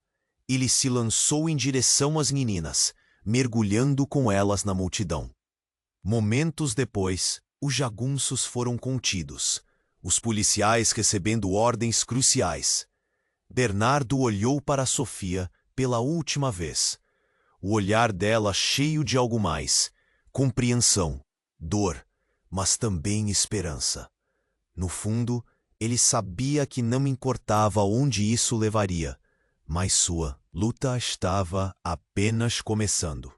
Ele se lançou em direção às meninas, mergulhando com elas na multidão. Momentos depois, os jagunços foram contidos, os policiais recebendo ordens cruciais. Bernardo olhou para Sofia pela última vez. O olhar dela cheio de algo mais, compreensão, dor, mas também esperança. No fundo, ele sabia que não importava onde isso levaria, mas sua luta estava apenas começando.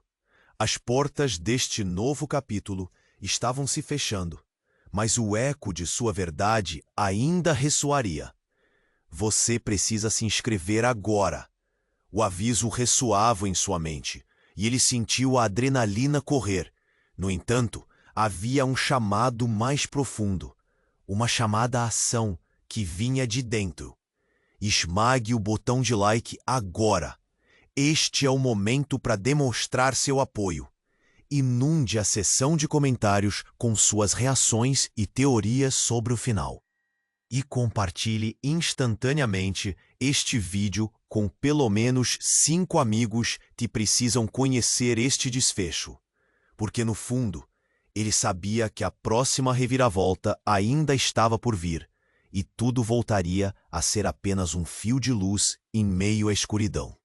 As portas deste novo capítulo estavam se fechando, mas o eco de sua verdade ainda ressoaria. Você precisa se inscrever agora. O aviso ressoava em sua mente, e ele sentiu a adrenalina correr. No entanto, havia um chamado mais profundo, uma chamada à ação que vinha de dentro. Esmague o botão de like agora. Este é o momento para demonstrar seu apoio. Inunde a seção de comentários com suas reações e teorias sobre o final. E compartilhe instantaneamente este vídeo com pelo menos 5 amigos que precisam conhecer este desfecho. Porque no fundo, ele sabia que a próxima reviravolta ainda estava por vir, e tudo voltaria a ser apenas um fio de luz em meio à escuridão.